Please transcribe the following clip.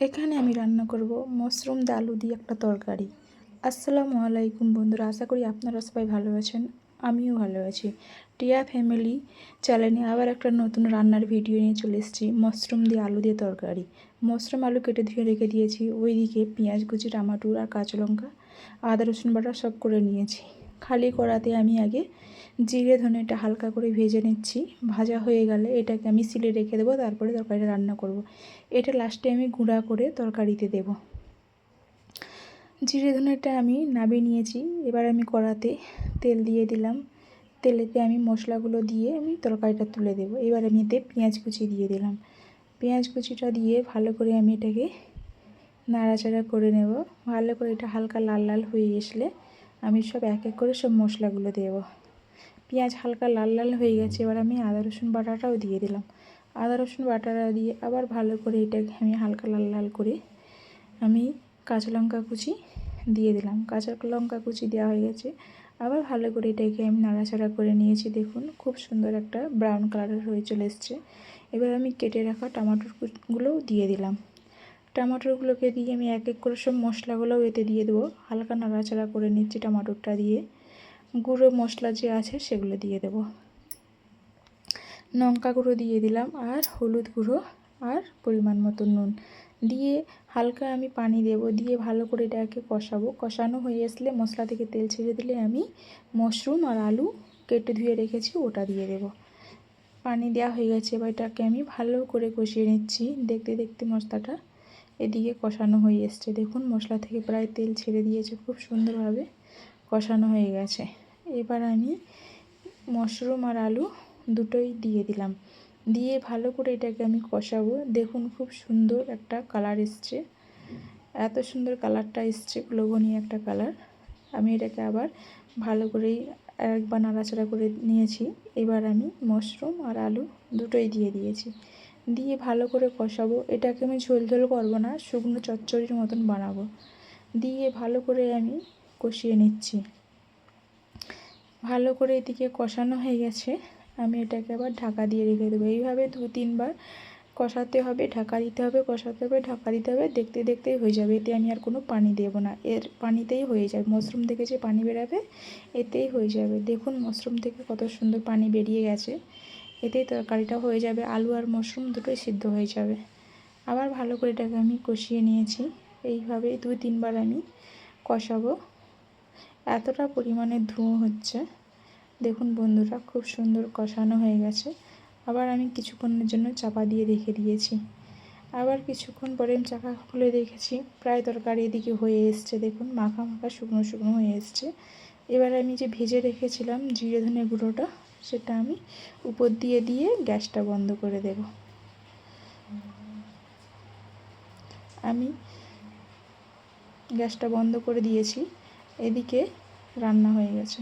এখানে আমি রান্না করব মাশরুম দিয়ে আলু দিয়ে একটা তরকারি। আসসালামু আলাইকুম বন্ধুরা, আশা করি আপনারা সবাই ভালো আছেন। আমিও ভালো আছি। টিয়া ফ্যামিলি চ্যানেলে আবার একটা নতুন রান্নার ভিডিও নিয়ে চলে এসেছি। মাশরুম দিয়ে আলু দিয়ে তরকারি। মাশরুম আলু কেটে ধুয়ে রেখে দিয়েছি। ওইদিকে পেঁয়াজ কুচি, টমাটো আর কাঁচা লঙ্কা, আদা রসুন বাটা সব করে নিয়েছি। খালি কড়াতে আমি আগে জিরে ধনেটা হালকা করে ভেজে নিচ্ছি। ভাজা হয়ে গেলে এটাকে আমি সিলে রেখে দেবো, তারপরে তরকারিটা রান্না করব। এটা লাস্টে আমি গুঁড়া করে তরকারিতে দেব। জিরে ধনেটা আমি নামিয়ে নিয়েছি। এবার আমি কড়াতে তেল দিয়ে দিলাম। তেলেতে আমি মশলাগুলো দিয়ে আমি তরকারিটা তুলে দেব। এবার আমি এতে পেঁয়াজ কুচি দিয়ে দিলাম। পেঁয়াজ কুচিটা দিয়ে ভালো করে আমি এটাকে নাড়াচাড়া করে নেব। ভালো করে এটা হালকা লাল লাল হয়ে আসলে আমি সব এক এক করে সব মশলাগুলো দেব। পেঁয়াজ হালকা লাল লাল হয়ে গেছে। এবার আমি আদা রসুন বাটাটাও দিয়ে দিলাম। আদা রসুন বাটাটা দিয়ে আবার ভালো করে এটাকে আমি হালকা লাল লাল করে আমি কাঁচা লঙ্কা কুচি দিয়ে দিলাম। কাঁচা লঙ্কা কুচি দেওয়া হয়ে গেছে। আবার ভালো করে এটাকে আমি নাড়াচাড়া করে নিয়েছি। দেখুন খুব সুন্দর একটা ব্রাউন কালারের হয়ে চলে এসছে। এবার আমি কেটে রাখা টমেটোগুলোও দিয়ে দিলাম। টমেটোগুলোকে দিয়ে আমি এক এক করে সব মশলাগুলোও এতে দিয়ে দেবো। হালকা নাড়াচাড়া করে নিচ্ছি। টমেটোটা দিয়ে গুঁড়ো মশলা যে আছে সেগুলো দিয়ে দেব। লঙ্কা গুঁড়ো দিয়ে দিলাম আর হলুদ গুঁড়ো আর পরিমাণ মতো নুন দিয়ে হালকা আমি পানি দেব। দিয়ে ভালো করে এটাকে কষাবো। কষানো হয়ে আসলে মশলা থেকে তেল ছেড়ে দিলে আমি মাশরুম আর আলু কেটে ধুয়ে রেখেছি ওটা দিয়ে দেব। পানি দেওয়া হয়ে গেছে। এবার এটাকে আমি ভালো করে কষিয়ে নিচ্ছি। দেখতে দেখতে মশলাটা এদিকে কষানো হয়ে এসছে। দেখুন মশলা থেকে প্রায় তেল ছেড়ে দিয়েছে। খুব সুন্দরভাবে কষানো হয়ে গেছে। এবার আমি মাশরুম আর আলু দুটোই দিয়ে দিলাম। দিয়ে ভালো করে এটাকে আমি কষাবো। দেখুন খুব সুন্দর একটা কালার এসছে। এত সুন্দর কালারটা এসছে, লোভনীয় একটা কালার। আমি এটাকে আবার ভালো করেই একবার নাড়াচাড়া করে নিয়েছি। এবার আমি মাশরুম আর আলু দুটোই দিয়ে দিয়েছি। দিয়ে ভালো করে কষাবো। এটাকে আমি ঝোল ঝোল করবো না, শুকনো চচ্চড়ির মতন বানাবো। দিয়ে ভালো করে আমি কষিয়ে নিচ্ছি। ভালো করে এদিকে কষানো হয়ে গেছে। আমি এটাকে আবার ঢাকা দিয়ে রেখে দেবো। এইভাবে 2-3 বার কষাতে হবে, ঢাকা দিতে হবে, কষাতে হবে, ঢাকা দিতে হবে। দেখতে দেখতেই হয়ে যাবে। এতে আমি আর কোনো পানি দেব না, এর পানিতেই হয়ে যাবে। মাশরুম থেকে যে পানি বেরাবে এতেই হয়ে যাবে। দেখুন মাশরুম থেকে কত সুন্দর পানি বেরিয়ে গেছে। এতেই তরকারিটা হয়ে যাবে। আলু আর মাশরুম দুটোই সিদ্ধ হয়ে যাবে। আবার ভালো করে এটাকে আমি কষিয়ে নিয়েছি। এইভাবে 2-3 বার আমি কষাবো। এতটা পরিমাণে ধোঁয়া হচ্ছে। দেখুন বন্ধুরা খুব সুন্দর কষানো হয়ে গেছে। আবার আমি কিছুক্ষণের জন্য চাপা দিয়ে রেখে দিয়েছি। আবার কিছুক্ষণ পরে আমি চাপা খুলে দেখেছি প্রায় তরকারি এদিকে হয়ে এসছে। দেখুন মাখা মাখা শুকনো শুকনো হয়ে এসছে। এবার আমি যে ভেজে রেখেছিলাম জিরে ধনে গুঁড়োটা সেটা আমি উপর দিয়ে দিয়ে গ্যাসটা বন্ধ করে দেব। আমি গ্যাসটা বন্ধ করে দিয়েছি। এদিকে রান্না হয়ে গেছে।